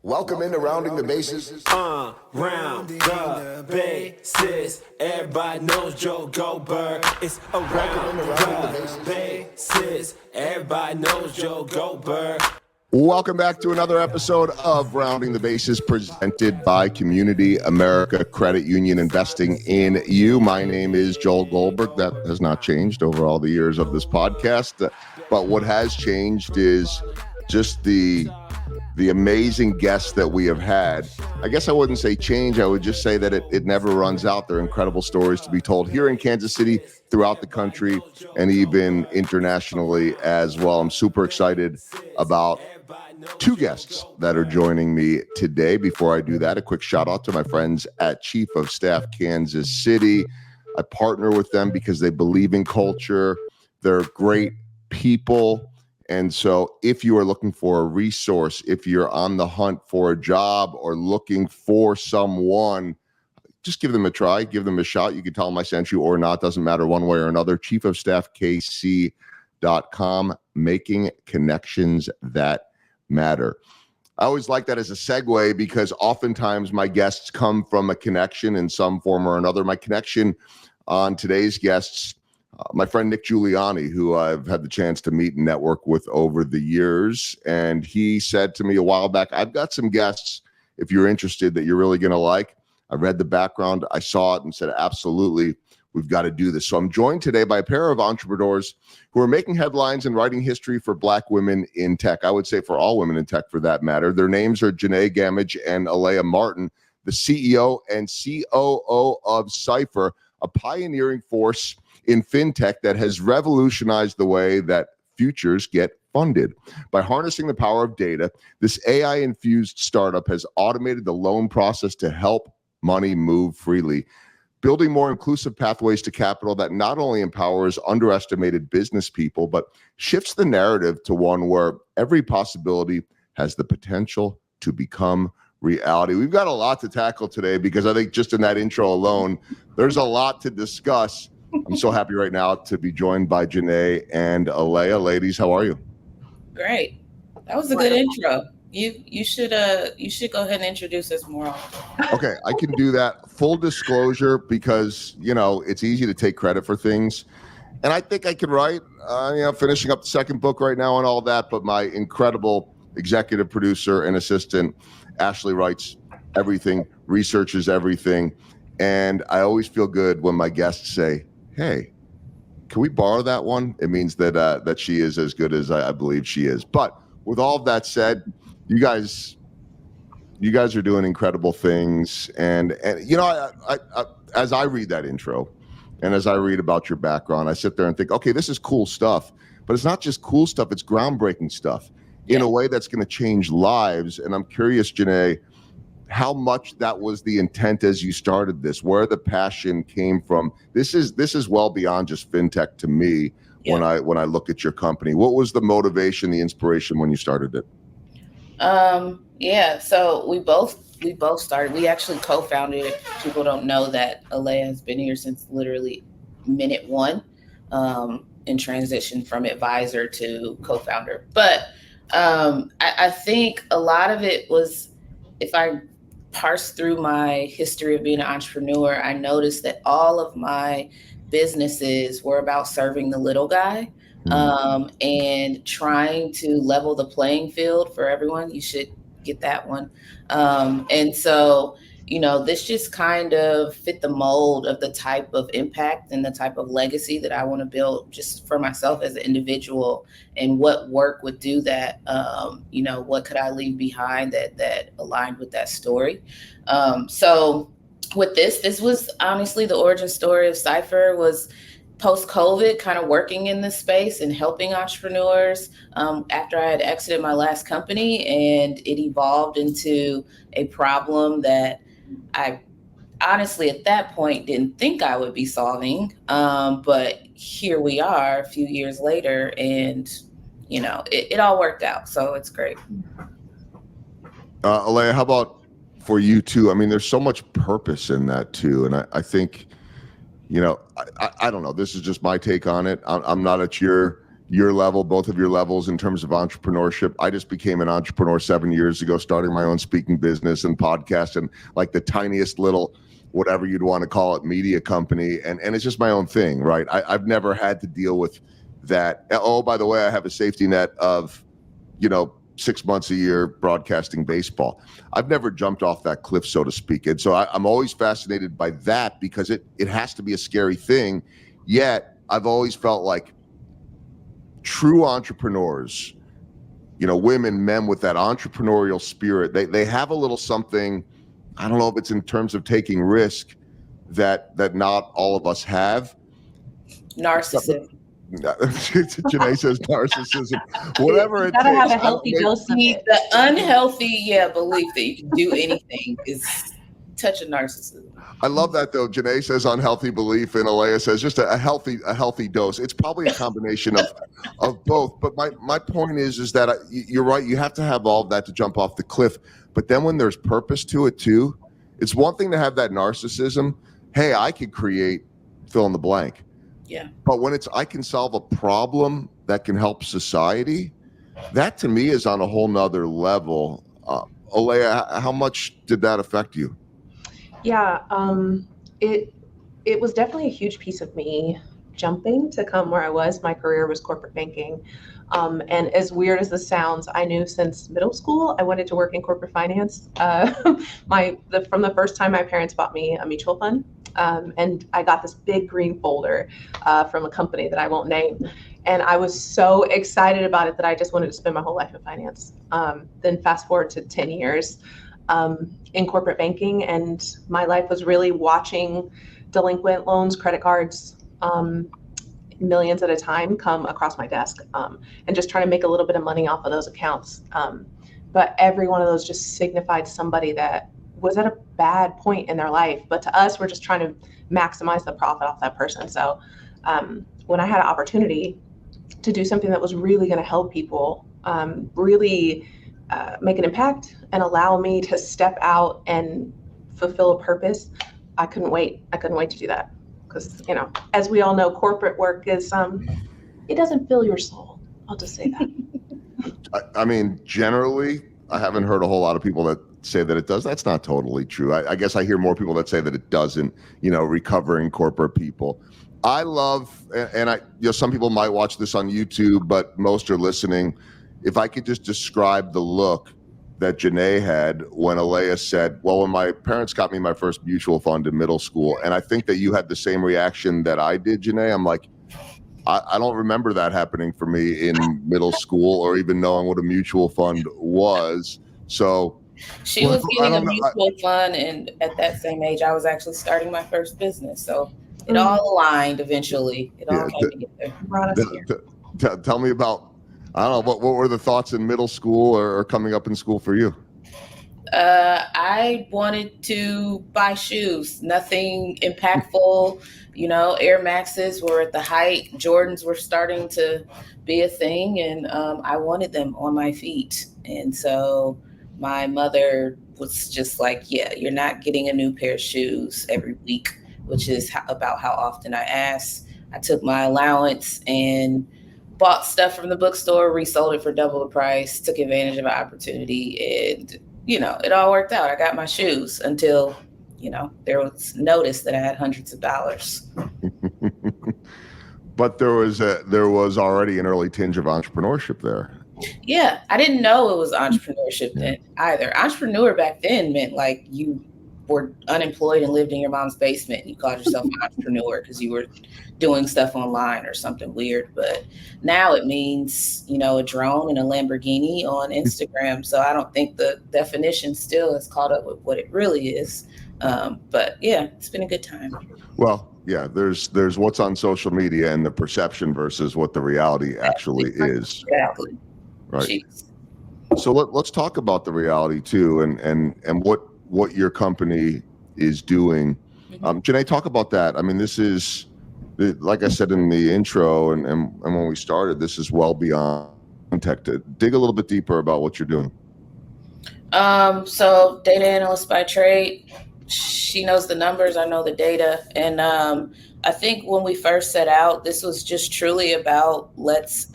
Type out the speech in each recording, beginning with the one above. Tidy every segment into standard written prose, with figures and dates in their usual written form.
Welcome into Rounding the Bases. Round the bases. Everybody knows Joe Goldberg. It's around the bases. Everybody knows Joe Goldberg. Welcome back to another episode of Rounding the Bases, presented by Community America Credit Union, investing in you. My name is Joel Goldberg. That has not changed over all the years of this podcast. But what has changed is just the amazing guests that we have had. I guess I wouldn't say change. I would just say that it never runs out. There are incredible stories to be told here in Kansas City, throughout the country, and even internationally as well. I'm super excited about two guests that are joining me today. Before I do that, a quick shout out to my friends at Chief of Staff Kansas City. I partner with them because they believe in culture. They're great people. And so if you are looking for a resource, if you're on the hunt for a job or looking for someone, just give them a try, give them a shot. You can tell them I sent you or not, doesn't matter one way or another. chiefofstaffkc.com, making connections that matter. I always like that as a segue because oftentimes my guests come from a connection in some form or another. My connection on today's guests, my friend Nick Giuliani, who I've had the chance to meet and network with over the years. And he said to me a while back, I've got some guests, if you're interested, that you're really going to like. I read the background, I saw it and said, absolutely, we've got to do this. So I'm joined today by a pair of entrepreneurs who are making headlines and writing history for Black women in tech. I would say for all women in tech, for that matter. Their names are Jannae Gammage and Alaia Martin, the CEO and COO of Cypher, a pioneering force in fintech that has revolutionized the way that futures get funded. By harnessing the power of data, this AI-infused startup has automated the loan process to help money move freely, building more inclusive pathways to capital that not only empowers underestimated business people, but shifts the narrative to one where every possibility has the potential to become reality. We've got a lot to tackle today because I think just in that intro alone, there's a lot to discuss. I'm so happy right now to be joined by Jannae and Alaia. Ladies, how are you? Great. That was a good intro. You should go ahead and introduce us more often. Okay, I can do that. Full disclosure, because it's easy to take credit for things, and I think I could write. Finishing up the second book right now and all that. But my incredible executive producer and assistant Ashley writes everything, researches everything, and I always feel good when my guests say, hey, can we borrow that one? It means that she is as good as I believe she is. But with all of that said, you guys are doing incredible things. And I as I read that intro and as I read about your background, I sit there and think, okay, this is cool stuff. But it's not just cool stuff, it's groundbreaking stuff in a way that's going to change lives. And I'm curious, Jannae, how much that was the intent as you started this, where the passion came from. This is well beyond just fintech to me. When I look at your company. What was the motivation, the inspiration when you started it? So we both started. We actually co-founded it. People don't know that Alaia has been here since literally minute one, in transition from advisor to co-founder. But I think a lot of it was, if I parse through my history of being an entrepreneur, I noticed that all of my businesses were about serving the little guy, and trying to level the playing field for everyone. You should get that one. And so, this just kind of fit the mold of the type of impact and the type of legacy that I want to build just for myself as an individual, and what work would do that. What could I leave behind that aligned with that story? So with this was honestly the origin story of Cypher. Was post-COVID, kind of working in this space and helping entrepreneurs after I had exited my last company, and it evolved into a problem that I honestly at that point didn't think I would be solving. But here we are a few years later, and it all worked out. So it's great. Alaia, how about for you too? I mean, there's so much purpose in that too. And I think, I don't know, this is just my take on it. I'm not at your your level, both of your levels in terms of entrepreneurship. I just became an entrepreneur 7 years ago, starting my own speaking business and podcast and like the tiniest little, whatever you'd want to call it, media company. And it's just my own thing, right? I've never had to deal with that. Oh, by the way, I have a safety net of, 6 months a year broadcasting baseball. I've never jumped off that cliff, so to speak. And so I'm always fascinated by that because it has to be a scary thing. Yet I've always felt like true entrepreneurs, women, men with that entrepreneurial spirit, they have a little something. I don't know if it's in terms of taking risk that not all of us have. Narcissism. Jannae says narcissism. Whatever it takes. You gotta have a healthy dose of it. The unhealthy, belief that you can do anything is touch of narcissism. I love that though. Jannae says unhealthy belief, and Alaia says just a healthy dose. It's probably a combination of both. But my point is that you're right. You have to have all of that to jump off the cliff. But then when there's purpose to it too, it's one thing to have that narcissism. Hey, I could create fill in the blank. Yeah. But when it's I can solve a problem that can help society, that to me is on a whole nother level. Alaia, how much did that affect you? Yeah, it was definitely a huge piece of me jumping to come where I was. My career was corporate banking. And as weird as this sounds, I knew since middle school I wanted to work in corporate finance. From the first time my parents bought me a mutual fund, and I got this big green folder from a company that I won't name. And I was so excited about it that I just wanted to spend my whole life in finance. Then fast forward to 10 years in corporate banking, and my life was really watching delinquent loans, credit cards, millions at a time come across my desk, and just trying to make a little bit of money off of those accounts. But every one of those just signified somebody that was at a bad point in their life. But to us, we're just trying to maximize the profit off that person. So when I had an opportunity to do something that was really going to help people, really make an impact and allow me to step out and fulfill a purpose, I couldn't wait. I couldn't wait to do that. Because, as we all know, corporate work is, it doesn't fill your soul. I'll just say that. I mean, generally, I haven't heard a whole lot of people that say that it does. That's not totally true. I guess I hear more people that say that it doesn't, recovering corporate people. I love, and some people might watch this on YouTube, but most are listening. If I could just describe the look that Jannae had when Alaia said, well, when my parents got me my first mutual fund in middle school, and I think that you had the same reaction that I did, Jannae. I'm like, I don't remember that happening for me in middle school or even knowing what a mutual fund was. So she was getting a mutual fund, and at that same age, I was actually starting my first business. So it all aligned eventually. It all came together. Brought us here. Tell me about, I don't know, what were the thoughts in middle school or coming up in school for you? I wanted to buy shoes, nothing impactful. Air Maxes were at the height. Jordans were starting to be a thing, and I wanted them on my feet. And so my mother was just like, yeah, you're not getting a new pair of shoes every week, which is about how often I asked. I took my allowance and bought stuff from the bookstore, resold it for double the price, took advantage of an opportunity, and it all worked out. I got my shoes until there was notice that I had hundreds of dollars. But there was already an early tinge of entrepreneurship there. Yeah, I didn't know it was entrepreneurship then either. Entrepreneur back then meant like you were unemployed and lived in your mom's basement and you called yourself an entrepreneur because you were doing stuff online or something weird. But now it means, a drone and a Lamborghini on Instagram. So I don't think the definition still has caught up with what it really is. But yeah, it's been a good time. Well, yeah, there's what's on social media and the perception versus what the reality actually is. Exactly. Right. Jeez. So let's talk about the reality too, and what your company is doing. Jannae, talk about that. I mean, this is, like I said in the intro and when we started, this is well beyond tech. To dig a little bit deeper about what you're doing. So data analyst by trade, She knows the numbers, I know the data. And I think when we first set out, this was just truly about let's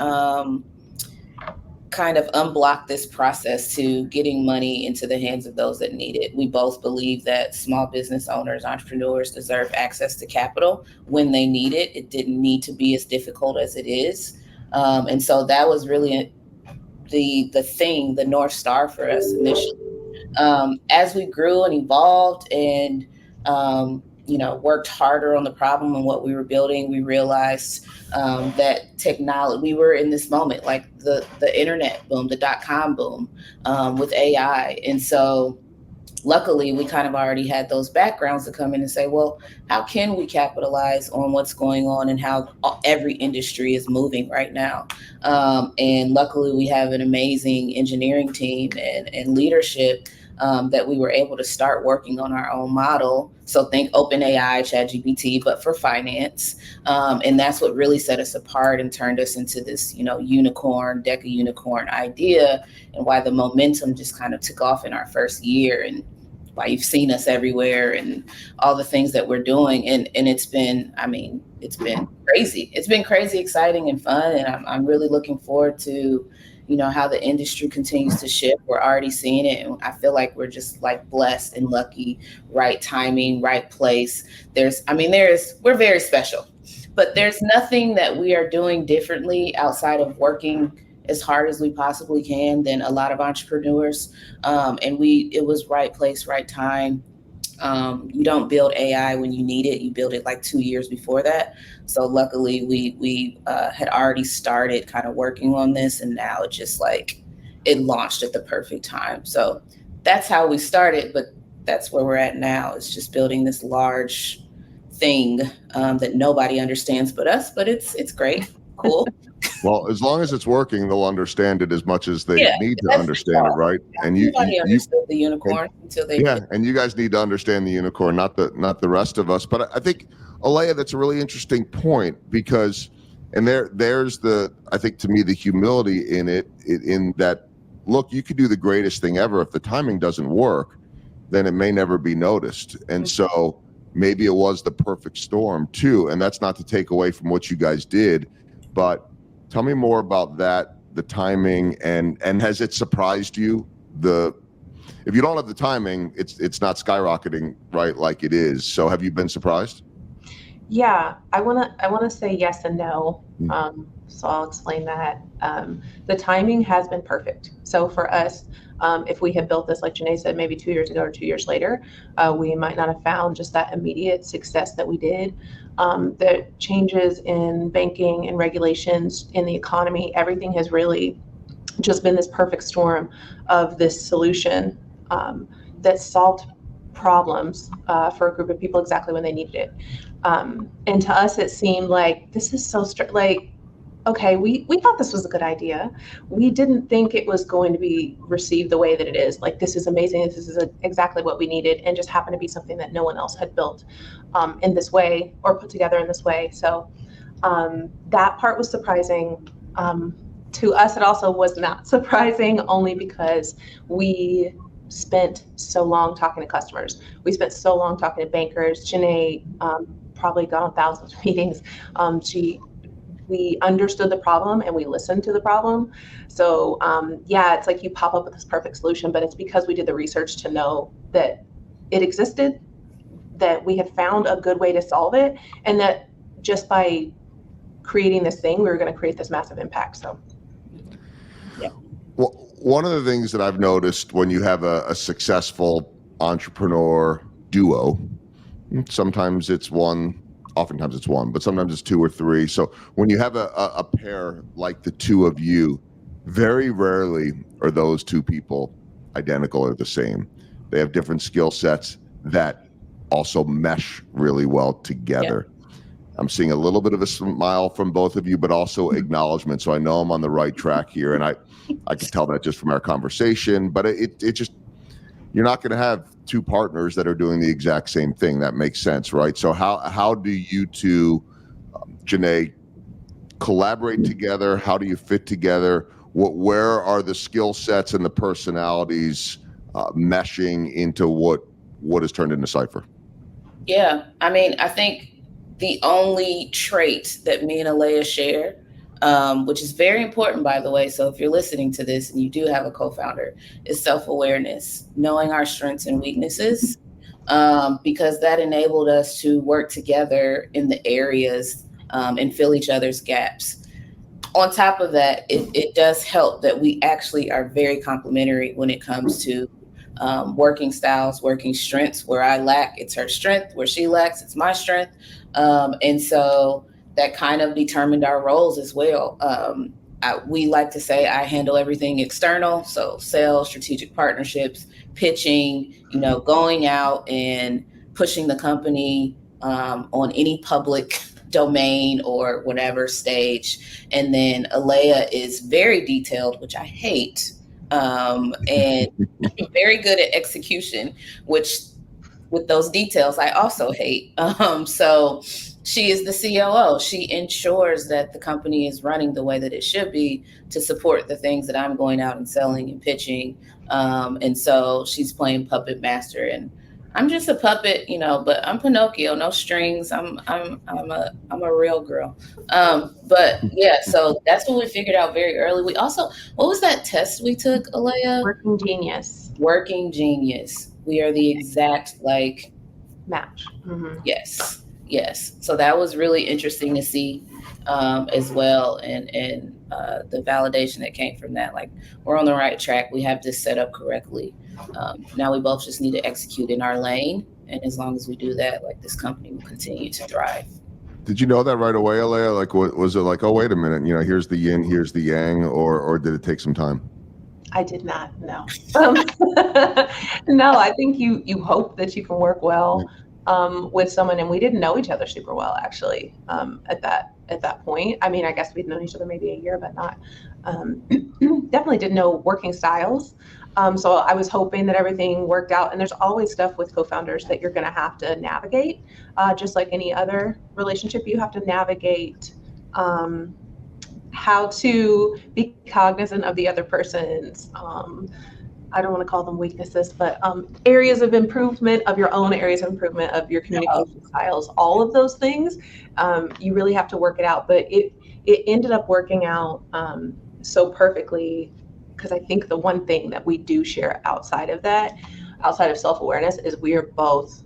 kind of unblock this process to getting money into the hands of those that need it. We both believe that small business owners, entrepreneurs deserve access to capital when they need it. It didn't need to be as difficult as it is. And so that was really the North Star for us initially. As we grew and evolved and worked harder on the problem and what we were building, we realized that technology, we were in this moment like the internet boom, the .com boom, with AI. And so luckily we kind of already had those backgrounds to come in and say, well, how can we capitalize on what's going on and how every industry is moving right now? And luckily we have an amazing engineering team and leadership that we were able to start working on our own model. So think OpenAI, ChatGPT, but for finance. And that's what really set us apart and turned us into this, unicorn, deca unicorn idea, and why the momentum just kind of took off in our first year, and why you've seen us everywhere and all the things that we're doing. And it's been crazy. It's been crazy, exciting, and fun. And I'm really looking forward to how the industry continues to shift. We're already seeing it. And I feel like we're just like blessed and lucky, right timing, right place. We're very special, but there's nothing that we are doing differently outside of working as hard as we possibly can than a lot of entrepreneurs. It was right place, right time. You don't build AI when you need it. You build it like 2 years before that. So luckily we had already started kind of working on this, and now it just it launched at the perfect time. So that's how we started, but that's where we're at now. It's just building this large thing that nobody understands but us, but it's great, cool. Well, as long as it's working, they'll understand it as much as they need to understand it, right? And nobody understood the unicorn until they did. And you guys need to understand the unicorn, not the rest of us. But I think, Alaia, that's a really interesting point, because, and there's I think to me, the humility in it, in that, look, you could do the greatest thing ever. If the timing doesn't work, then it may never be noticed. And so maybe it was the perfect storm too. And that's not to take away from what you guys did, but tell me more about that, the timing, and has it surprised you? If you don't have the timing, it's not skyrocketing, right, like it is. So have you been surprised? Yeah, I wanna say yes and no. So I'll explain that. The timing has been perfect. So for us, if we had built this, like Jannae said, maybe 2 years ago or 2 years later, we might not have found just that immediate success that we did. The changes in banking and regulations in the economy, everything has really just been this perfect storm of this solution that solved problems for a group of people exactly when they needed it. And to us, it seemed like this is so okay, we thought this was a good idea. We didn't think it was going to be received the way that it is. Like, this is amazing. This is exactly what we needed, and just happened to be something that no one else had built in this way or put together in this way. So that part was surprising. To us, it also was not surprising, only because we spent so long talking to customers. We spent so long talking to bankers. Jannae probably got on thousands of meetings. We understood the problem and we listened to the problem. So it's like you pop up with this perfect solution, but it's because we did the research to know that it existed, that we had found a good way to solve it, and that just by creating this thing, we were going to create this massive impact. So, yeah. Well, one of the things that I've noticed when you have a successful entrepreneur duo, sometimes it's one, oftentimes it's one, but sometimes it's two or three. So when you have a pair like the two of you, very rarely are those two people identical or the same. They have different skill sets that also mesh really well together. Yeah. I'm seeing a little bit of a smile from both of you, but also acknowledgement. So I know I'm on the right track here. And I can tell that just from our conversation, but it just, you're not going to have two partners that are doing the exact same thing. That makes sense, right? So how do you two, Jannae, collaborate together? How do you fit together? Where are the skill sets and the personalities meshing into what what has turned into Cypher? Yeah, I mean, I think the only trait that me and Alaia share, which is very important, by the way. So if you're listening to this and you do have a co-founder, is self-awareness, knowing our strengths and weaknesses, because that enabled us to work together in the areas and fill each other's gaps. On top of that, it does help that we actually are very complementary when it comes to working styles, working strengths. Where I lack, it's her strength. Where she lacks, it's my strength. And so that kind of determined our roles as well. We like to say I handle everything external. So sales, strategic partnerships, pitching, going out and pushing the company on any public domain or whatever stage. And then Alaia is very detailed, which I hate, and very good at execution, which with those details I also hate. So she is the COO. She ensures that the company is running the way that it should be to support the things that I'm going out and selling and pitching. And so she's playing puppet master, and I'm just a puppet, but I'm Pinocchio, no strings. I'm a real girl. But yeah, so that's what we figured out very early. We also, what was that test we took, Alaia? Working Genius. Working Genius. We are the exact match. Mm-hmm. Yes. So that was really interesting to see as well, and the validation that came from that. We're on the right track. We have this set up correctly. Now we both just need to execute in our lane, and as long as we do that, this company will continue to thrive. Did you know that right away, Alaia? What was it like? Oh, wait a minute. Here's the yin, here's the yang, or did it take some time? I did not. No. No, I think you hope that you can work well with someone, and we didn't know each other super well actually at that point. I mean, I guess we'd known each other maybe a year, but not definitely didn't know working styles. So I was hoping that everything worked out, and there's always stuff with co-founders that you're going to have to navigate, just like any other relationship. You have to navigate how to be cognizant of the other person's, I don't want to call them weaknesses, but areas of improvement, of your own areas of improvement, of your communication styles, all of those things. You really have to work it out, but it ended up working out so perfectly, because I think the one thing that we do share outside of self-awareness, is we are both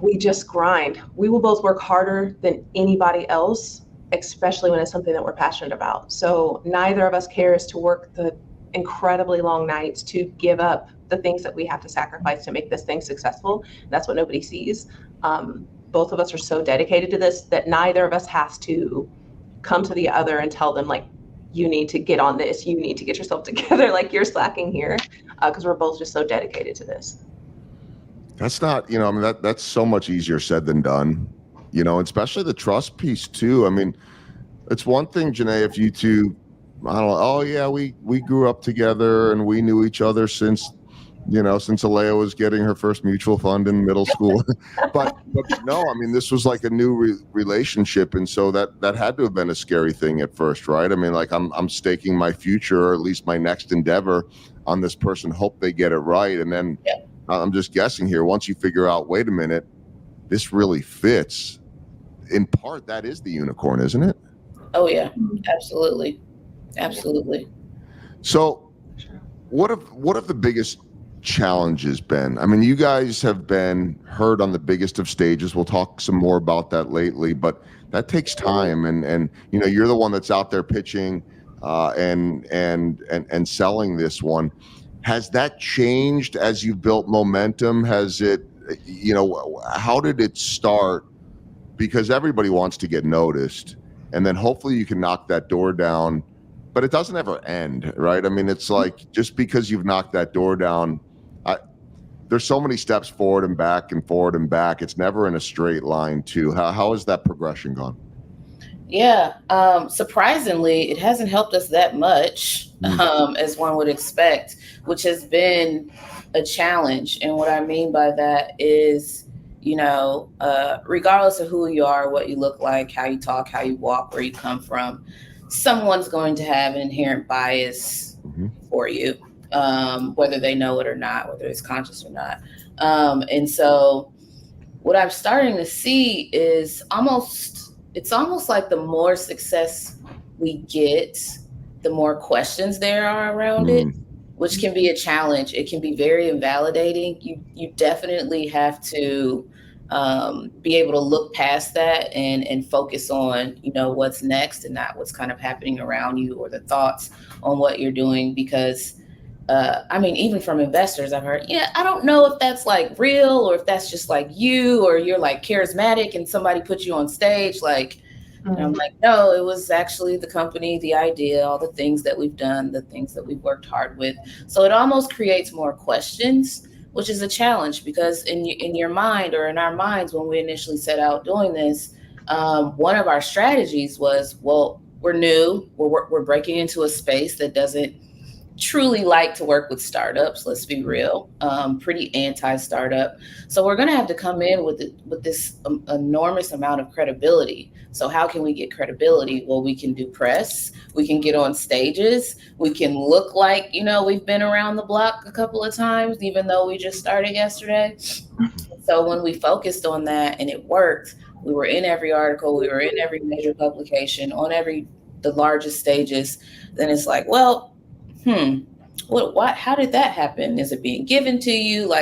we just grind. We will both work harder than anybody else, especially when it's something that we're passionate about. So neither of us cares to work the incredibly long nights, to give up the things that we have to sacrifice to make this thing successful. That's what nobody sees. Both of us are so dedicated to this that neither of us has to come to the other and tell them you need to get on this, you need to get yourself together, you're slacking here, because we're both just so dedicated to this. That's not, that's so much easier said than done, especially the trust piece too. I mean, it's one thing, Jannae, if you two, I don't know, oh yeah, we grew up together and we knew each other since Alaia was getting her first mutual fund in middle school. but no, I mean, this was a new relationship. And so that had to have been a scary thing at first, right? I mean, I'm staking my future, or at least my next endeavor, on this person, hope they get it right. And then I'm just guessing here, once you figure out, wait a minute, this really fits, in part, that is the unicorn, isn't it? Oh yeah, absolutely. So what have the biggest challenges been? I mean, you guys have been heard on the biggest of stages. We'll talk some more about that lately, but that takes time, and you're the one that's out there pitching and selling this one. Has that changed as you built momentum? Has it, how did it start? Because everybody wants to get noticed, and then hopefully you can knock that door down, but it doesn't ever end, right? I mean, it's just because you've knocked that door down, there's so many steps forward and back and forward and back. It's never in a straight line too. How has that progression gone? Yeah, surprisingly, it hasn't helped us that much, as one would expect, which has been a challenge. And what I mean by that is, regardless of who you are, what you look like, how you talk, how you walk, where you come from, someone's going to have an inherent bias for you. whether they know it or not, whether it's conscious or not. And so what I'm starting to see is it's almost like the more success we get, the more questions there are around it, which can be a challenge. It can be very invalidating. You definitely have to be able to look past that and focus on, what's next and not what's kind of happening around you or the thoughts on what you're doing. Because even from investors, I've heard, I don't know if that's like real or if that's just like you or you're like charismatic and somebody put you on stage. And I'm like, no, it was actually the company, the idea, all the things that we've done, the things that we've worked hard with. So it almost creates more questions, which is a challenge because in your mind or in our minds, when we initially set out doing this, one of our strategies was, well, we're new, we're breaking into a space that doesn't truly like to work with startups. Let's be real, pretty anti-startup. So we're going to have to come in with this enormous amount of credibility. So how can we get credibility? Well, we can do press. We can get on stages. We can look like, we've been around the block a couple of times, even though we just started yesterday. So when we focused on that and it worked, we were in every article, we were in every major publication, on the largest stages. Then it's like, well, how did that happen? Is it being given to you?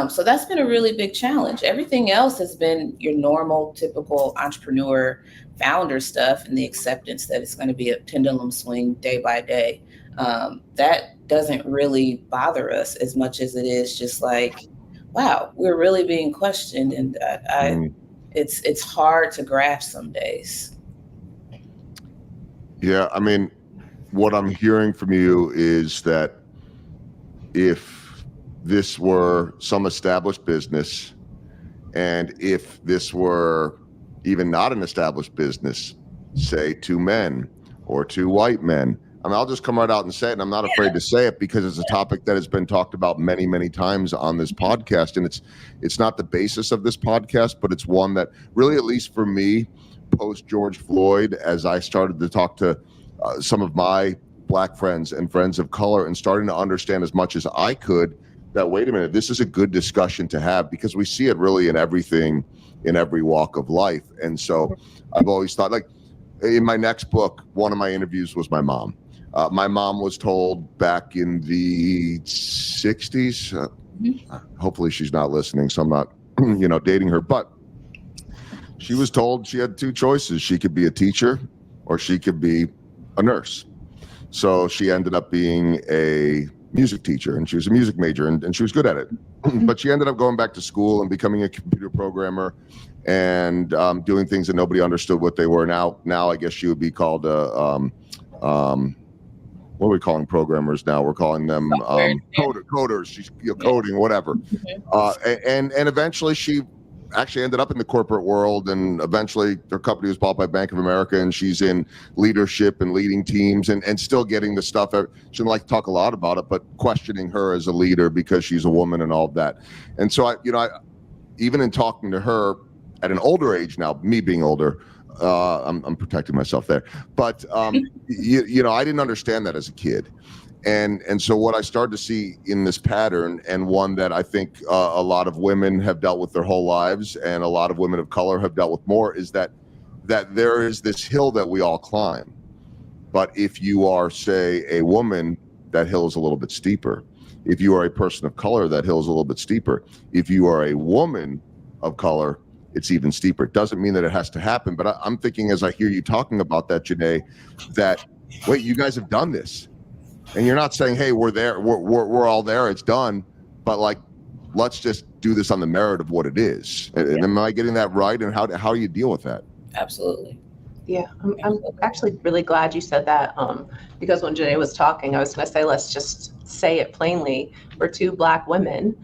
So that's been a really big challenge. Everything else has been your normal, typical entrepreneur founder stuff and the acceptance that it's going to be a pendulum swing day by day. That doesn't really bother us as much as it is just like, wow, we're really being questioned. And it's hard to grasp some days. Yeah, what I'm hearing from you is that if this were some established business, and if this were even not an established business, say 2 men or 2 white men, I'll just come right out and say it, and I'm not afraid to say it because it's a topic that has been talked about many, many times on this podcast, and it's not the basis of this podcast, but it's one that really, at least for me, post George Floyd, as I started to talk to some of my Black friends and friends of color and starting to understand as much as I could that, wait a minute, this is a good discussion to have because we see it really in everything, in every walk of life. And so I've always thought, like in my next book, one of my interviews was my mom. My mom was told back in the 60s, hopefully she's not listening, so I'm not, dating her, but she was told she had 2 choices. She could be a teacher or she could be a nurse. So she ended up being a music teacher, and she was a music major, and she was good at it. But she ended up going back to school and becoming a computer programmer and doing things that nobody understood what they were. Now I guess she would be called what are we calling programmers now? We're calling them coders. She's coding, whatever. And eventually she actually ended up in the corporate world, and eventually her company was bought by Bank of America, and she's in leadership and leading teams and still getting the stuff. She didn't like to talk a lot about it, but questioning her as a leader because she's a woman and all of that. And so I even in talking to her at an older age now, me being older, I'm protecting myself there, but I didn't understand that as a kid. And so what I started to see in this pattern, and one that I think a lot of women have dealt with their whole lives, and a lot of women of color have dealt with more, is that there is this hill that we all climb. But if you are, say, a woman, that hill is a little bit steeper. If you are a person of color, that hill is a little bit steeper. If you are a woman of color, it's even steeper. It doesn't mean that it has to happen, but I'm thinking as I hear you talking about that, Jannae, that, wait, you guys have done this. And you're not saying, hey, we're there, we're all there, it's done, but like, let's just do this on the merit of what it is. And am I getting that right? And how do you deal with that? Absolutely. Yeah, I'm actually really glad you said that, because when Jannae was talking, I was going to say, let's just say it plainly. We're 2 Black women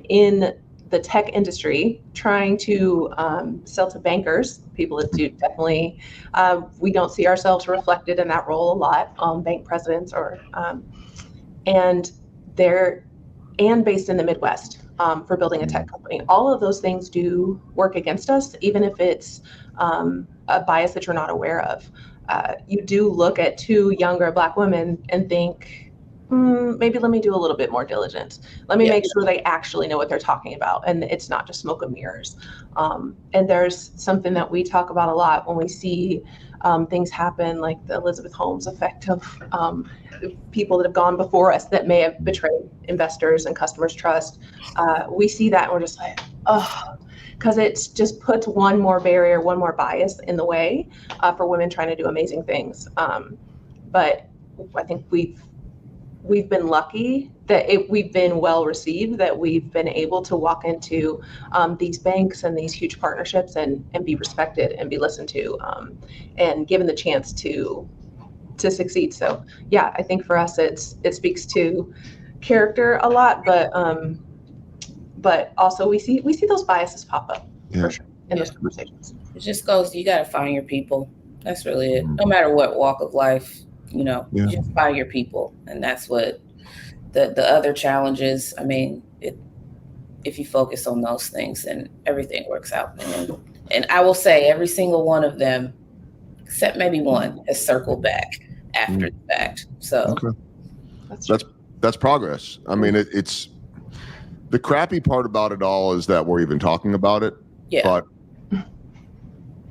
in the tech industry trying to sell to bankers, people that do definitely, we don't see ourselves reflected in that role a lot, bank presidents and based in the Midwest for building a tech company. All of those things do work against us, even if it's a bias that you're not aware of. You do look at 2 younger Black women and think, maybe let me do a little bit more diligence. Let me Yeah. make sure they actually know what they're talking about and it's not just smoke and mirrors. And there's something that we talk about a lot when we see things happen like the Elizabeth Holmes effect of people that have gone before us that may have betrayed investors and customers' trust. We see that and we're just like, oh, because it just puts one more barrier, one more bias in the way for women trying to do amazing things. But I think we've been lucky that we've been well received, that we've been able to walk into these banks and these huge partnerships and be respected and be listened to and given the chance to succeed. So yeah, I think for us it speaks to character a lot, but also we see those biases pop up for sure in those conversations. It just goes, you got to find your people. That's really it. No matter what walk of life, you just find your people. And that's what the other challenges, I mean, if you focus on those things, then everything works out. And I will say every single one of them, except maybe one, has circled back after the fact. So that's progress. I mean, it's the crappy part about it all is that we're even talking about it. Yeah.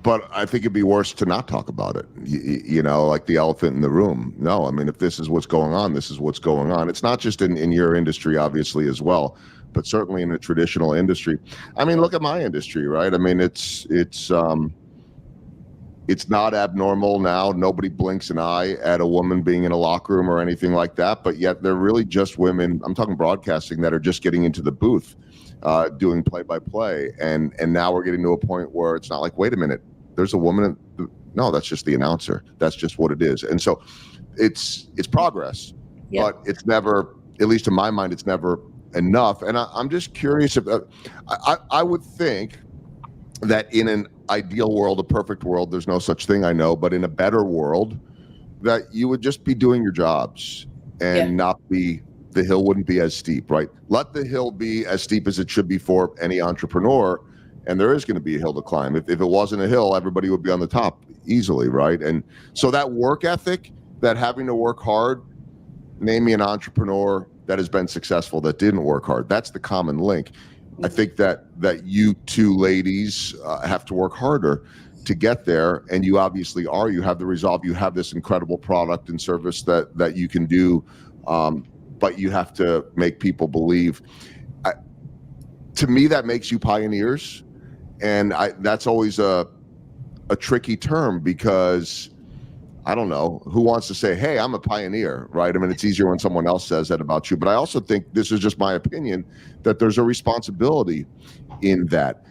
But I think it'd be worse to not talk about it, like the elephant in the room. No, I mean, if this is what's going on, this is what's going on. It's not just in your industry, obviously, as well, but certainly in the traditional industry. I mean, look at my industry, right? I mean, it's not abnormal now. Nobody blinks an eye at a woman being in a locker room or anything like that, but yet they're really just women, I'm talking broadcasting, that are just getting into the booth, doing play-by-play. And now we're getting to a point where it's not like, wait a minute, there's a woman. No, that's just the announcer. That's just what it is. And so it's progress, but it's never, at least in my mind, it's never enough. And I'm just curious if I would think that in an ideal world, a perfect world, there's no such thing, I know, but in a better world, that you would just be doing your jobs and not be, the hill wouldn't be as steep, right? Let the hill be as steep as it should be for any entrepreneur, and there is going to be a hill to climb. If it wasn't a hill, everybody would be on the top easily, right? And so that work ethic, that having to work hard, name me an entrepreneur that has been successful that didn't work hard. That's the common link. I think that you two ladies have to work harder to get there, and you obviously are. You have the resolve. You have this incredible product and service that you can do, but you have to make people believe. To me, that makes you pioneers, and that's always a tricky term, because I don't know who wants to say, hey, I'm a pioneer, right? I mean, it's easier when someone else says that about you. But I also think, this is just my opinion, that there's a responsibility in that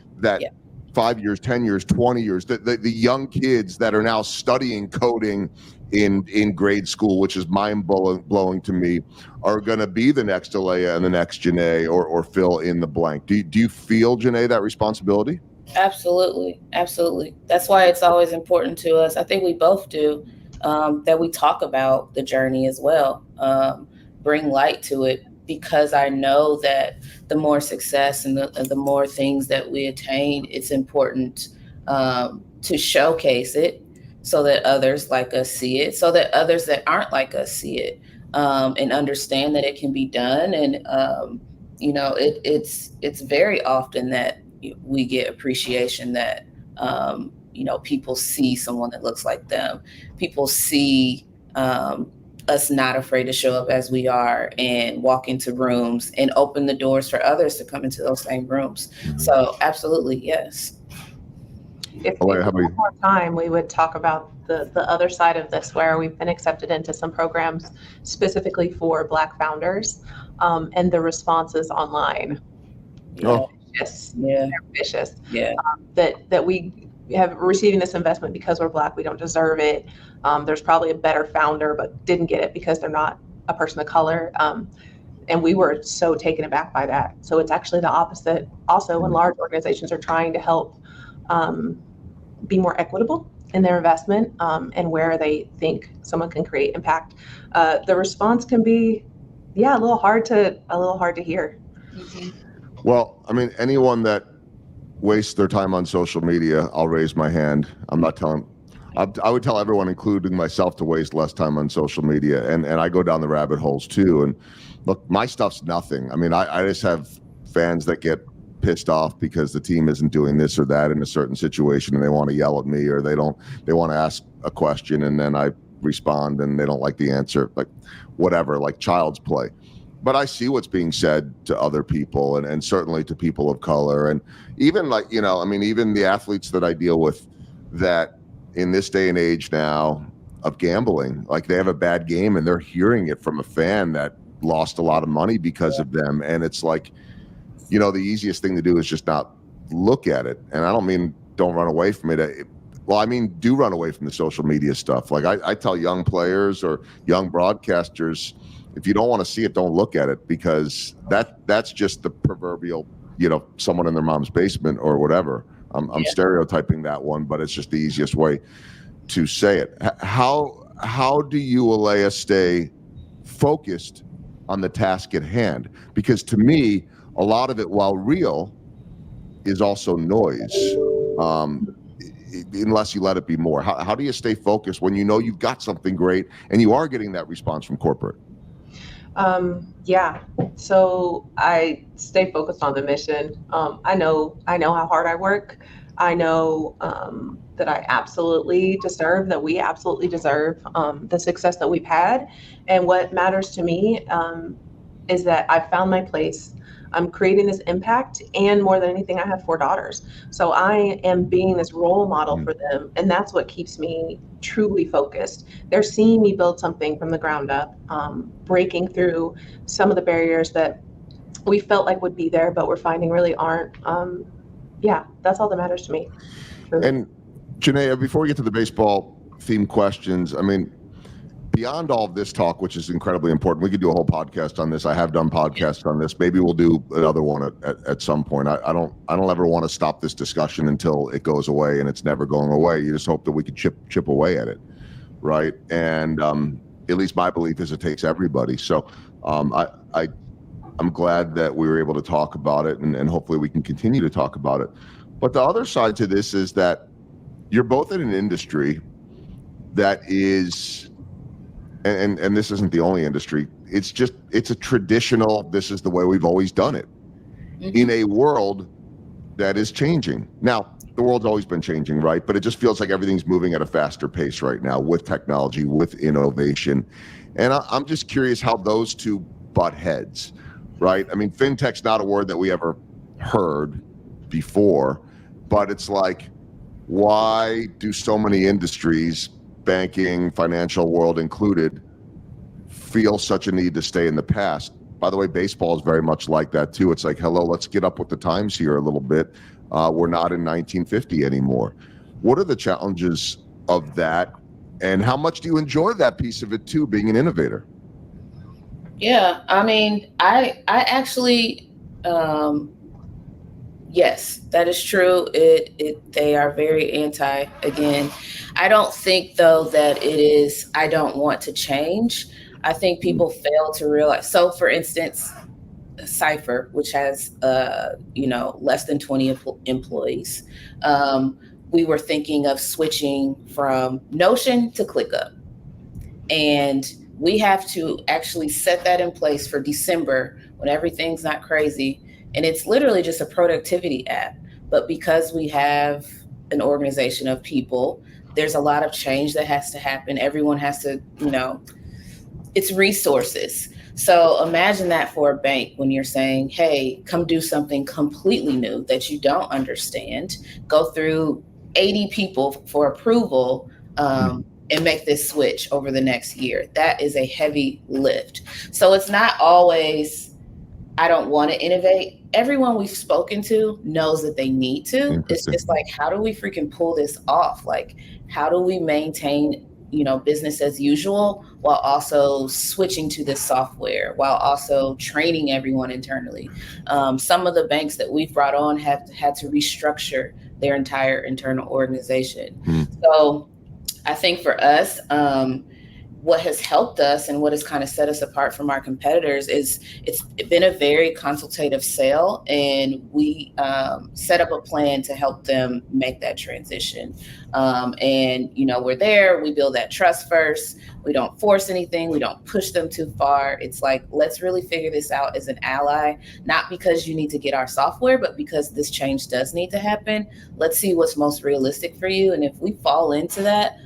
5 years, 10 years, 20 years, the young kids that are now studying coding in grade school, which is mind-blowing to me, are going to be the next Alaia and the next Jannae, or fill in the blank. Do you feel, Jannae, that responsibility? Absolutely. Absolutely. That's why it's always important to us. I think we both do, that we talk about the journey as well, bring light to it, because I know that the more success and the more things that we attain, it's important to showcase it so that others like us see it, so that others that aren't like us see it, and understand that it can be done. And, it's very often that we get appreciation that, people see someone that looks like them. People see us not afraid to show up as we are and walk into rooms and open the doors for others to come into those same rooms. So absolutely, yes. If we had more time, we would talk about the other side of this, where we've been accepted into some programs specifically for Black founders, and the responses online. Vicious. They're vicious. That we have receiving this investment because we're Black, we don't deserve it. There's probably a better founder, but didn't get it because they're not a person of color. And we were so taken aback by that. So it's actually the opposite. Also, when large organizations are trying to help be more equitable in their investment, and where they think someone can create impact, the response can be, a little hard to hear. Mm-hmm. Well, I mean, anyone that wastes their time on social media, I'll raise my hand. I'm not telling. I would tell everyone, including myself, to waste less time on social media. And I go down the rabbit holes too. And look, my stuff's nothing. I mean, I just have fans that get pissed off because the team isn't doing this or that in a certain situation, and they want to yell at me, or they want to ask a question and then I respond and they don't like the answer, like whatever, like child's play. But I see what's being said to other people, and certainly to people of color, and even like, even the athletes that I deal with that in this day and age now of gambling, like they have a bad game and they're hearing it from a fan that lost a lot of money because of them. And it's like, the easiest thing to do is just not look at it. And I don't mean don't run away from it. Well, I mean, do run away from the social media stuff. Like I tell young players or young broadcasters, if you don't want to see it, don't look at it, because that's just the proverbial, someone in their mom's basement or whatever. I'm stereotyping that one, but it's just the easiest way to say it. How do you, Alaia, stay focused on the task at hand? Because to me, a lot of it, while real, is also noise. Unless you let it be more. How do you stay focused when you've got something great and you are getting that response from corporate? So I stay focused on the mission. I know how hard I work. I know that we absolutely deserve the success that we've had. And what matters to me is that I've found my place. I'm creating this impact, and more than anything, I have 4 daughters. So I am being this role model for them, and that's what keeps me truly focused. They're seeing me build something from the ground up, breaking through some of the barriers that we felt like would be there, but we're finding really aren't. That's all that matters to me. Truly. And Jannae, before we get to the baseball themed questions, I mean, beyond all of this talk, which is incredibly important, we could do a whole podcast on this. I have done podcasts on this. Maybe we'll do another one at some point. I don't ever want to stop this discussion until it goes away, and it's never going away. You just hope that we could chip away at it, right? And at least my belief is it takes everybody. So I'm glad that we were able to talk about it, and hopefully we can continue to talk about it. But the other side to this is that you're both in an industry that is, and this isn't the only industry, it's a traditional, this is the way we've always done it, in a world that is changing. Now, the world's always been changing, right? But it just feels like everything's moving at a faster pace right now with technology, with innovation. And I'm just curious how those two butt heads, right? I mean, fintech's not a word that we ever heard before, but it's like, why do so many industries, banking, financial world included, feel such a need to stay in the past? By the way, baseball is very much like that too. It's like, hello, let's get up with the times here a little bit. We're not in 1950 anymore. What are the challenges of that? And how much do you enjoy that piece of it too, being an innovator? Yeah, I mean, I actually, yes, that is true. They are very anti. Again, I don't think though that it is, I don't want to change. I think people fail to realize. So for instance, Cypher, which has, less than 20 employees, we were thinking of switching from Notion to ClickUp. And we have to actually set that in place for December when everything's not crazy. And it's literally just a productivity app. But because we have an organization of people, there's a lot of change that has to happen. Everyone has to, it's resources. So imagine that for a bank when you're saying, hey, come do something completely new that you don't understand, go through 80 people for approval, and make this switch over the next year. That is a heavy lift. So it's not always, I don't want to innovate. Everyone we've spoken to knows that they need to. It's just like, how do we freaking pull this off? Like, how do we maintain, business as usual while also switching to this software, while also training everyone internally? Some of the banks that we've brought on have had to restructure their entire internal organization. So I think for us, what has helped us and what has kind of set us apart from our competitors is it's been a very consultative sale, and we set up a plan to help them make that transition. And, you know, we're there, we build that trust first. We don't force anything. We don't push them too far. It's like, let's really figure this out as an ally, not because you need to get our software, but because this change does need to happen. Let's see what's most realistic for you. And if we fall into that,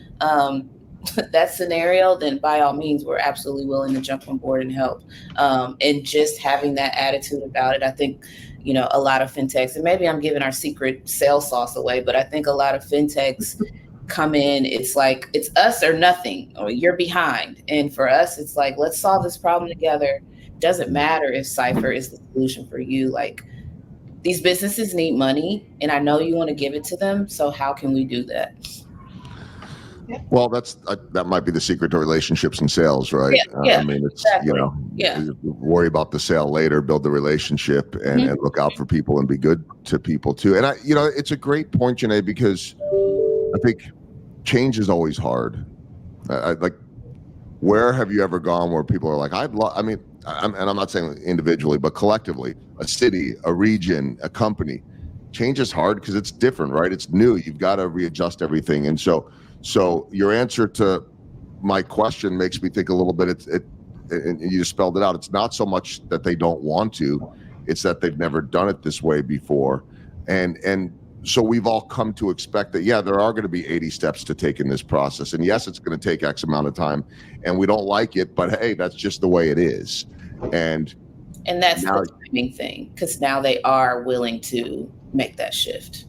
that scenario, then by all means, we're absolutely willing to jump on board and help. And just having that attitude about it, I think, you know, a lot of fintechs, and maybe I'm giving our secret sales sauce away, but I think a lot of fintechs come in, it's like, it's us or nothing, or you're behind. And for us, it's like, let's solve this problem together. Doesn't matter if Cypher is the solution for you. Like, these businesses need money, and I know you want to give it to them. So how can we do that? Well, that might be the secret to relationships and sales, right? Yeah, I mean, it's exactly. You know, worry about the sale later, build the relationship, and, and look out for people and be good to people too. And you know, it's a great point, Jannae, because I think change is always hard. Like, where have you ever gone where people are like, I mean, and I'm not saying individually, but collectively, a city, a region, a company, change is hard because it's different, right? It's new. You've got to readjust everything. And so your answer to my question makes me think a little bit. And you just spelled it out. It's not so much that they don't want to, it's that they've never done it this way before. And so we've all come to expect that, yeah, there are going to be 80 steps to take in this process. And yes, it's going to take X amount of time, and we don't like it, but hey, that's just the way it is. And that's the timing thing, because now they are willing to make that shift.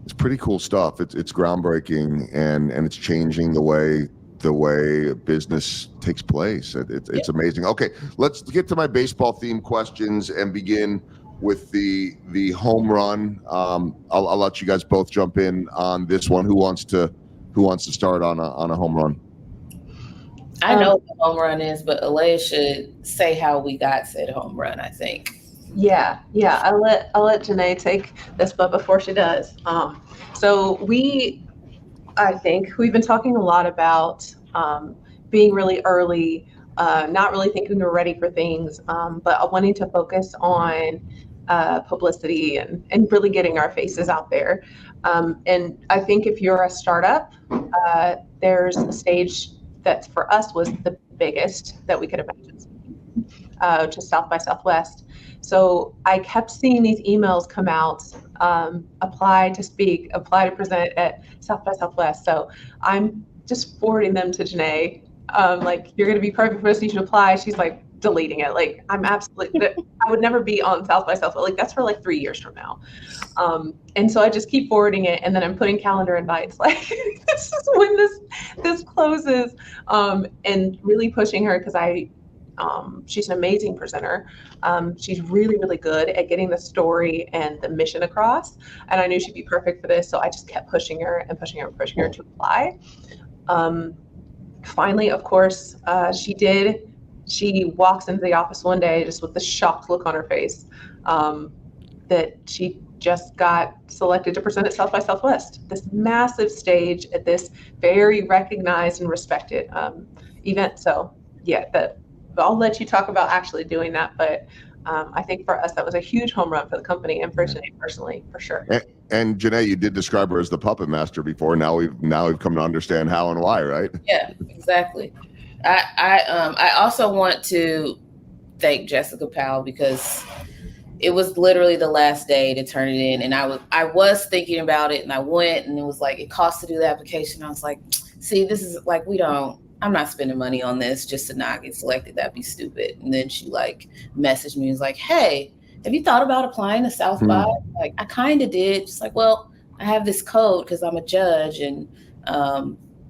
It's pretty cool stuff. It's groundbreaking, and it's changing the way business takes place. It's amazing. Okay, let's get to my baseball themed questions and begin with the home run. I'll let you guys both jump in on this one. Who wants to start on a home run? I know what the home run is, but Alaia should say how we got said home run, I think. Yeah. I'll let Jannae take this, but before she does, so I think we've been talking a lot about being really early, not really thinking we're ready for things, but wanting to focus on publicity and really getting our faces out there. And I think if you're a startup, there's a stage that for us was the biggest that we could imagine, just South by Southwest. So I kept seeing these emails come out, apply to speak, apply to present at South by Southwest. So I'm just forwarding them to Jannae. Like, you're going to be perfect for this, you should apply. She's like deleting it. Like, I'm absolutely, I would never be on South by Southwest. Like, that's for like 3 years from now. And so I just keep forwarding it, and then I'm putting calendar invites. Like, this is when this closes, and really pushing her, because she's an amazing presenter. She's really, really good at getting the story and the mission across. And I knew she'd be perfect for this. So I just kept pushing her to apply. Finally, of course, she did. She walks into the office one day just with this shocked look on her face, that she just got selected to present at South by Southwest, this massive stage at this very recognized and respected event. So yeah, I'll let you talk about actually doing that, but I think for us that was a huge home run for the company and for Jannae personally, for sure. And Jannae, you did describe her as the puppet master before. Now we've come to understand how and why, right? Yeah, exactly. I also want to thank Jessica Powell, because it was literally the last day to turn it in, and I was thinking about it, and I went, and it was like, it costs to do the application. I was like, see, this is like, I'm not spending money on this just to not get selected. That'd be stupid. And then she like messaged me and was like, hey, have you thought about applying to South by? Like, I kind of did. Just like, well, I have this code because I'm a judge, and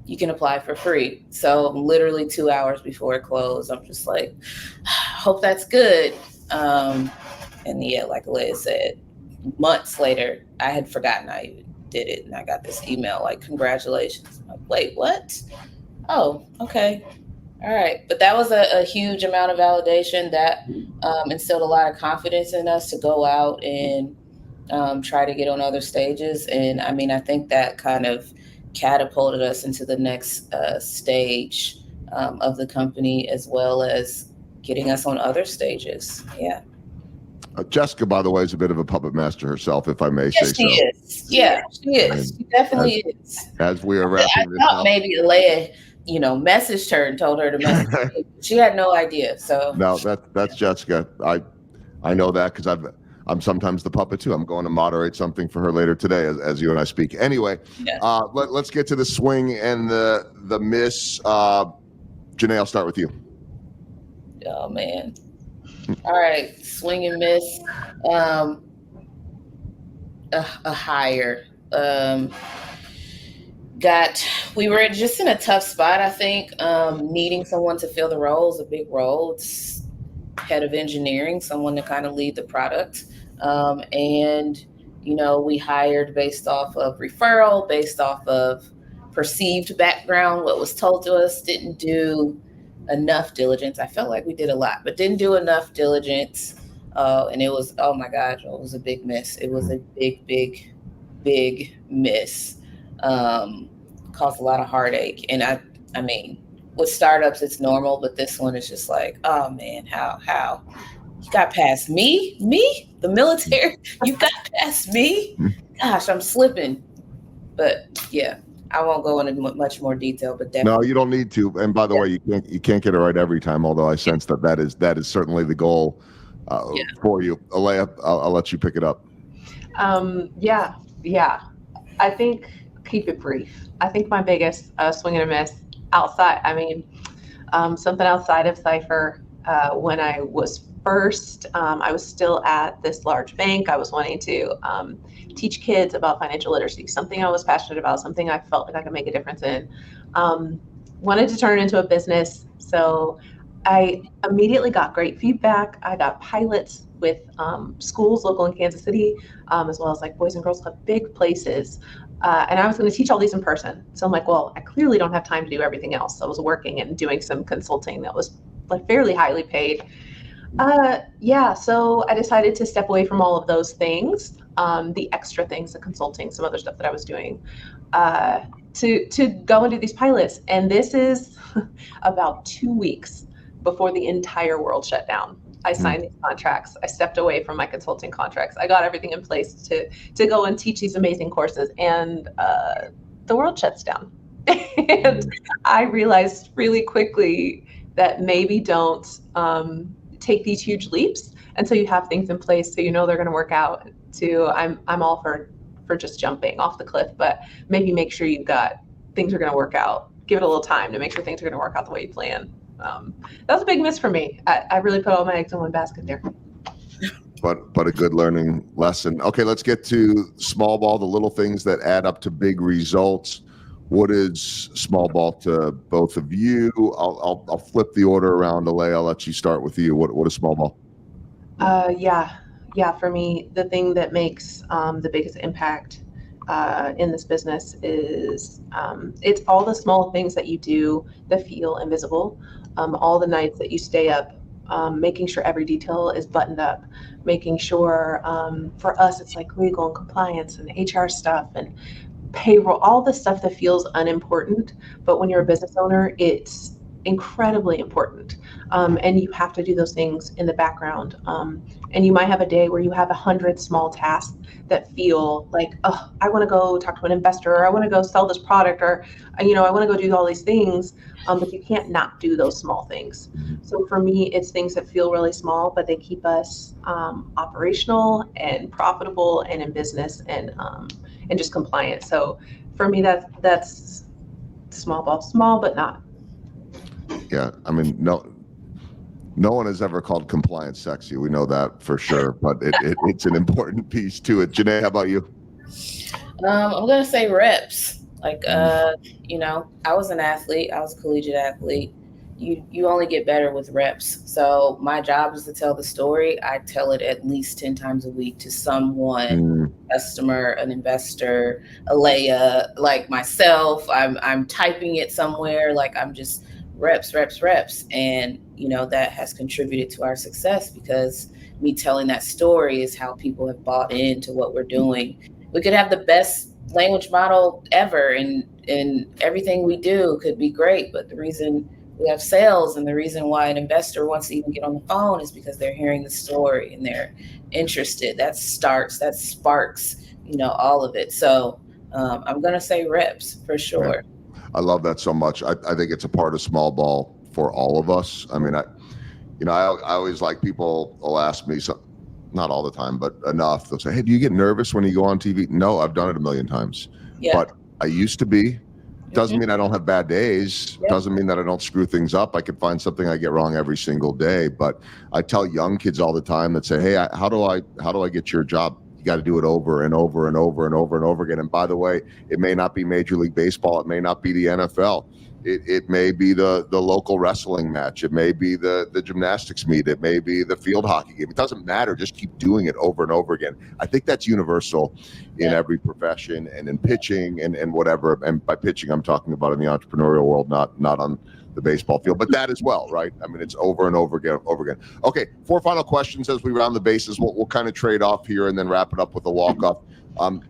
you can apply for free. So literally 2 hours before it closed, I'm just like, hope that's good. And yeah, like Alaia said, months later, I had forgotten I even did it. And I got this email like, congratulations. I'm like, wait, what? Oh, okay. All right. But that was a huge amount of validation that instilled a lot of confidence in us to go out and try to get on other stages. And I mean, I think that kind of catapulted us into the next stage of the company, as well as getting us on other stages. Yeah. Jessica, by the way, is a bit of a puppet master herself, if I may Yes, say she so. is. Yeah, she is. She definitely is. As we are I wrapping this thought up. maybe Alaia, messaged her and told her to message me. She had no idea. So No, that's Jessica. I know that because I'm sometimes the puppet too. I'm going to moderate something for her later today as you and I speak. Anyway, yeah. let's get to the swing and the miss. Jannae, I'll start with you. Oh man. All right, swing and miss. A hire. We were just in a tough spot, I think. Needing someone to fill the role is a big role. It's head of engineering, someone to kind of lead the product. And we hired based off of referral, based off of perceived background, what was told to us. Didn't do enough diligence. I felt like we did a lot, but didn't do enough diligence. And it was, oh my gosh, it was a big miss. It was a big, big, big miss. Caused a lot of heartache. And I mean, with startups, it's normal, but this one is just like, oh man, how? You got past me, the military, you got past me. Gosh, I'm slipping. But yeah, I won't go into much more detail, but definitely. No, you don't need to. And by the way, you can't get it right every time. Although I sense that is certainly the goal for you. Alaia, I'll let you pick it up. Yeah. I think keep it brief. I think my biggest swing and a miss outside. I mean, something outside of Cypher. When I was first, I was still at this large bank. I was wanting to teach kids about financial literacy, something I was passionate about, something I felt like I could make a difference in. Wanted to turn it into a business. So I immediately got great feedback. I got pilots with schools local in Kansas City, as well as like Boys and Girls Club, big places. And I was going to teach all these in person. So I'm like, well, I clearly don't have time to do everything else. So I was working and doing some consulting that was like fairly highly paid. So I decided to step away from all of those things, the extra things, the consulting, some other stuff that I was doing, to go and do these pilots. And this is about 2 weeks before the entire world shut down. I signed these contracts. I stepped away from my consulting contracts. I got everything in place to go and teach these amazing courses, and the world shuts down. And I realized really quickly that maybe don't take these huge leaps until you have things in place, so they're going to work out. I'm all for just jumping off the cliff, but maybe make sure you've got things are going to work out. Give it a little time to make sure things are going to work out the way you plan. That was a big miss for me. I really put all my eggs in one basket there. But a good learning lesson. Okay, let's get to small ball, the little things that add up to big results. What is small ball to both of you? I'll flip the order around. Alaia, I'll let you start with you. What is small ball? For me, the thing that makes the biggest impact in this business is it's all the small things that you do that feel invisible. All the nights that you stay up, making sure every detail is buttoned up, making sure for us it's like legal and compliance and HR stuff and payroll, all the stuff that feels unimportant, but when you're a business owner, it's incredibly important. And you have to do those things in the background. And you might have a day where you have 100 small tasks that feel like, oh, I want to go talk to an investor, or I want to go sell this product, or, I want to go do all these things, but you can't not do those small things. So for me, it's things that feel really small, but they keep us operational and profitable and in business and just compliant. So for me, that's small ball, small, but not. Yeah, I mean, no one has ever called compliance sexy. We know that for sure, but it's an important piece to it. Jannae, how about you? I'm going to say reps. Like, I was an athlete. I was a collegiate athlete. You only get better with reps. So my job is to tell the story. I tell it at least 10 times a week to someone, customer, an investor, Alaia, like myself. I'm typing it somewhere. Like I'm just reps. And, that has contributed to our success, because me telling that story is how people have bought into what we're doing. We could have the best language model ever, and everything we do could be great. But the reason We have sales, and the reason why an investor wants to even get on the phone is because they're hearing the story and they're interested. That sparks, all of it. So I'm going to say reps for sure. Yeah. I love that so much. I think it's a part of small ball for all of us. I mean, I always like, people will ask me, so not all the time, but enough. They'll say, hey, do you get nervous when you go on TV? No, I've done it a million times. Yeah. But I used to be. Doesn't mean I don't have bad days. Yep. Doesn't mean that I don't screw things up. I could find something I get wrong every single day. But I tell young kids all the time that say, hey, how do I get your job? You got to do it over and over and over and over and over again. And by the way, it may not be Major League Baseball. It may not be the NFL. It may be the local wrestling match. It may be the gymnastics meet. It may be the field hockey game. It doesn't matter. Just keep doing it over and over again. I think that's universal in every profession and in pitching and whatever. And by pitching, I'm talking about in the entrepreneurial world, not on the baseball field, but that as well, right? I mean, it's over and over again. Okay, 4 final questions as we round the bases. We'll kind of trade off here and then wrap it up with a walk-off. Jannae, I'm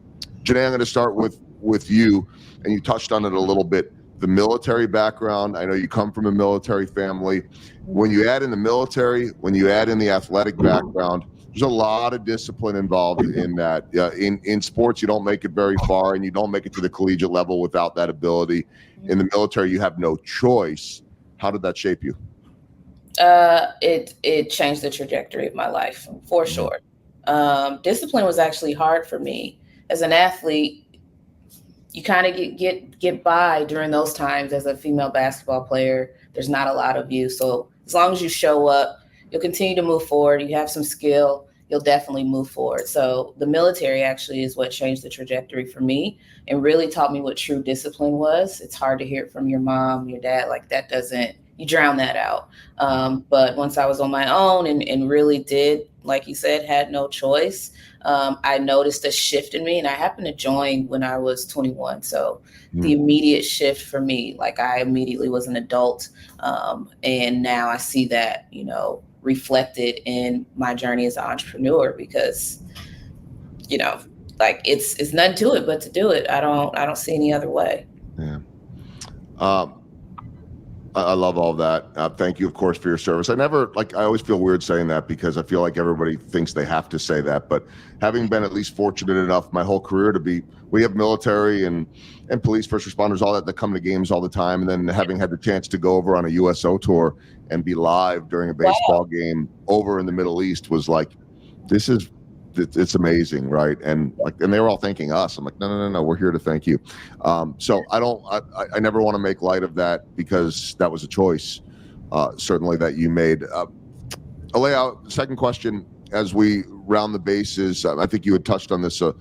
going to start with you, and you touched on it a little bit. The military background. I know you come from a military family. When you add in the military, when you add in the athletic background, there's a lot of discipline involved in that. In sports, you don't make it very far, and you don't make it to the collegiate level without that ability. In the military, you have no choice. How did that shape you? It changed the trajectory of my life for sure. Discipline was actually hard for me as an athlete. You kind of get by during those times as a female basketball player. There's not a lot of you. So as long as you show up, you'll continue to move forward. You have some skill, you'll definitely move forward. So the military actually is what changed the trajectory for me and really taught me what true discipline was. It's hard to hear it from your mom, your dad, like that doesn't, you drown that out. But once I was on my own and really did, like you said, had no choice, I noticed a shift in me, and I happened to join when I was 21. So the immediate shift for me, like I immediately was an adult. And now I see that, reflected in my journey as an entrepreneur because, like it's nothing to it but to do it. I don't see any other way. Yeah. I love all that. Thank you, of course, for your service. I always feel weird saying that because I feel like everybody thinks they have to say that. But having been at least fortunate enough my whole career we have military and police, first responders, all that come to games all the time. And then having had the chance to go over on a USO tour and be live during a baseball game over in the Middle East was like, it's amazing, right? And they were all thanking us. I'm like, no, we're here to thank you. So I never want to make light of that because that was a choice, certainly that you made. Alaia, second question, as we round the bases, I think you had touched on this a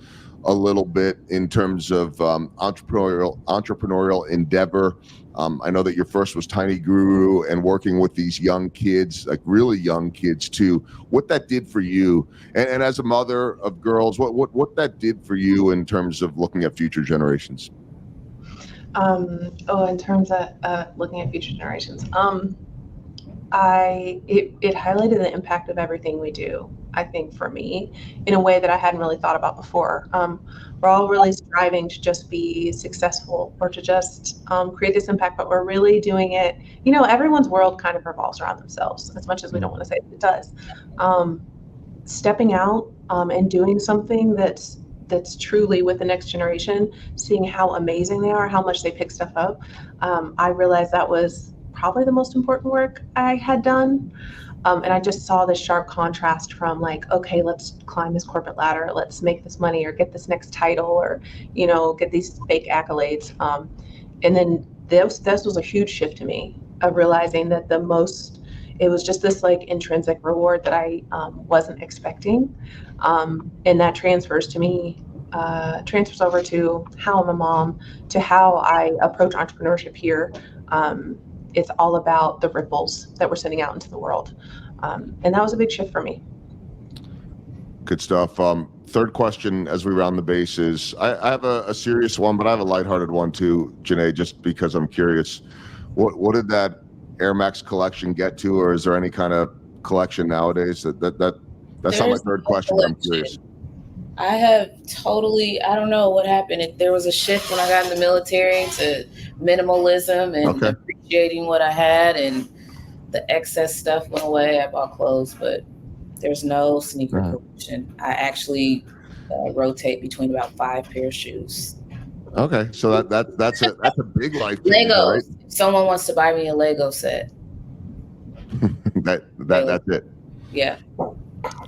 little bit in terms of entrepreneurial endeavor. I know that your first was Tiny Guru and working with these young kids, like really young kids too. What that did for you, and as a mother of girls, what that did for you in terms of looking at future generations? In terms of looking at future generations, it highlighted the impact of everything we do, I think, for me, in a way that I hadn't really thought about before. We're all really striving to just be successful or to just create this impact, but we're really doing it. Everyone's world kind of revolves around themselves, as much as we don't want to say it does. Stepping out and doing something that's truly with the next generation, seeing how amazing they are, how much they pick stuff up. I realized that was probably the most important work I had done. And I just saw this sharp contrast from like, okay, let's climb this corporate ladder, let's make this money or get this next title or, get these fake accolades. And then this was a huge shift to me of realizing that it was just this like intrinsic reward that I wasn't expecting. And that transfers over to how I'm a mom, to how I approach entrepreneurship here. It's all about the ripples that we're sending out into the world. And that was a big shift for me. Good stuff. Third question as we round the bases. I have a serious one, but I have a lighthearted one too, Jannae, just because I'm curious. What did that Air Max collection get to, or is there any kind of collection nowadays? That's not my third question, but I'm curious. I don't know what happened. There was a shift when I got in the military to minimalism and appreciating what I had, and the excess stuff went away. I bought clothes, but there's no sneaker collection. I actually rotate between about 5 pair of shoes. Okay, so that's a big life change, Legos. right? If someone wants to buy me a Lego set, that's it. Yeah.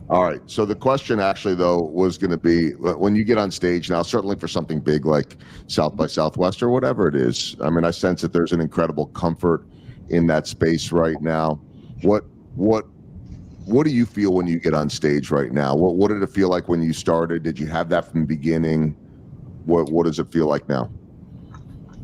All right. So the question actually, though, was going to be when you get on stage now, certainly for something big like South by Southwest or whatever it is. I mean, I sense that there's an incredible comfort in that space right now. What do you feel when you get on stage right now? What did it feel like when you started? Did you have that from the beginning? What does it feel like now?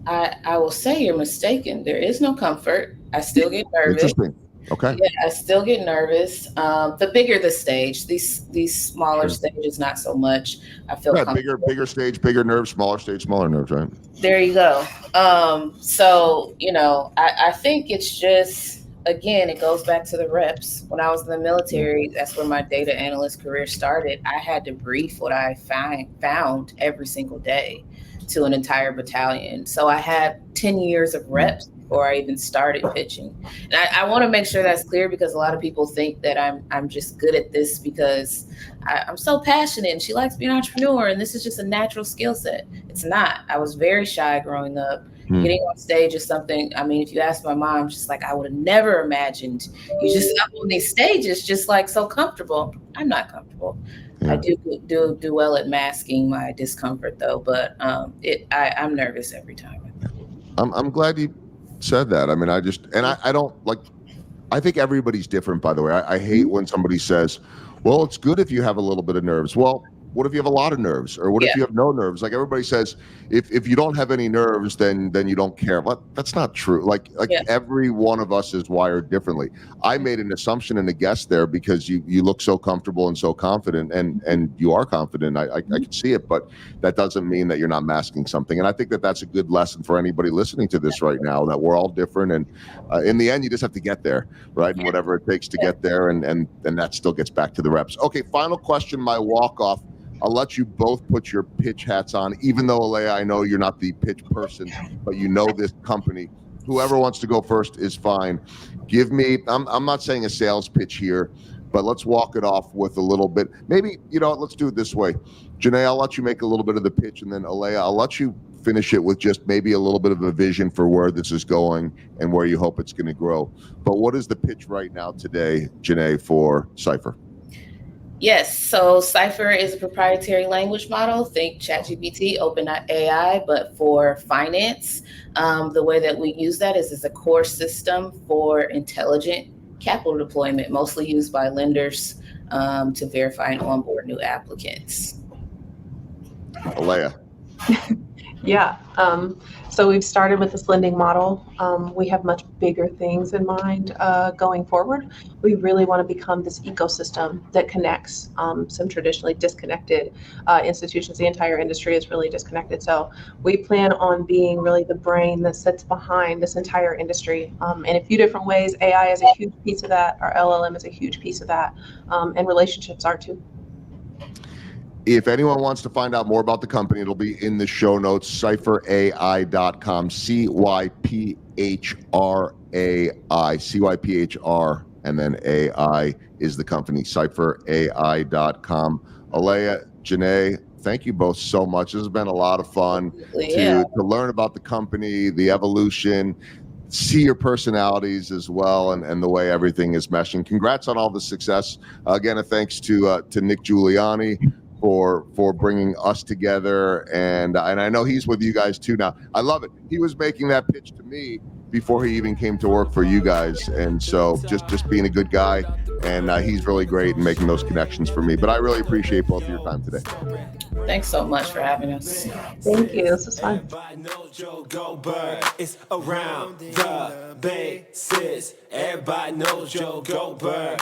I will say you're mistaken. There is no comfort. I still get nervous. Interesting. Okay. Yeah, I still get nervous. The bigger the stage, these smaller stages, not so much. I feel comfortable. Bigger stage, bigger nerves, smaller stage, smaller nerves, right? There you go. So, I think it's just, again, it goes back to the reps. When I was in the military, that's where my data analyst career started. I had to brief what I found every single day to an entire battalion. So I had 10 years of reps before I even started pitching. And I want to make sure that's clear, because a lot of people think that I'm just good at this because I'm so passionate and she likes being an entrepreneur and this is just a natural skill set. It's not. I was very shy growing up. Getting on stage is something, I mean, if you ask my mom, she's like, I would have never imagined you just up on these stages, just like so comfortable. I'm not comfortable. Yeah. I do well at masking my discomfort though, but I'm nervous every time. I'm glad you said that. I mean, I don't like, I think everybody's different, by the way. I hate when somebody says, well, it's good if you have a little bit of nerves. Well, what if you have a lot of nerves? Or what if you have no nerves? Like everybody says, if you don't have any nerves, then you don't care. But that's not true. Like every one of us is wired differently. I made an assumption and a guess there because you look so comfortable and so confident, and you are confident. I can see it, but that doesn't mean that you're not masking something. And I think that that's a good lesson for anybody listening to this right now, that we're all different. And in the end, you just have to get there, right? And whatever it takes to get there. And that still gets back to the reps. Okay, final question, my walk-off. I'll let you both put your pitch hats on, even though, Alaia, I know you're not the pitch person, but you know this company. Whoever wants to go first is fine. Give me, I'm not saying a sales pitch here, but let's walk it off with a little bit. Maybe, let's do it this way. Jannae, I'll let you make a little bit of the pitch, and then Alaia, I'll let you finish it with just maybe a little bit of a vision for where this is going and where you hope it's going to grow. But what is the pitch right now today, Jannae, for Cypher? Yes, so Cypher is a proprietary language model. Think ChatGPT, OpenAI, but for finance. The way that we use that is as a core system for intelligent capital deployment, mostly used by lenders to verify and onboard new applicants. Alaia. Yeah. So we've started with this lending model. We have much bigger things in mind going forward. We really want to become this ecosystem that connects some traditionally disconnected institutions. The entire industry is really disconnected. So we plan on being really the brain that sits behind this entire industry in a few different ways. AI is a huge piece of that. Our LLM is a huge piece of that. And relationships are too. If anyone wants to find out more about the company, it'll be in the show notes, cypherai.com, CYPHRAI, CYPHR, and then AI is the company, cypherai.com. Alaia, Jannae, thank you both so much. This has been a lot of fun to learn about the company, the evolution, see your personalities as well, and the way everything is meshing. Congrats on all the success. Again, a thanks to Nick Giuliani for bringing us together, and I know he's with you guys too now. I love it. He was making that pitch to me before he even came to work for you guys, and so just being a good guy, and he's really great in making those connections for me. But I really appreciate both of your time today. Thanks so much for having us. Thank you. This is fun. It's around the bases. Everybody knows Joe Goldberg.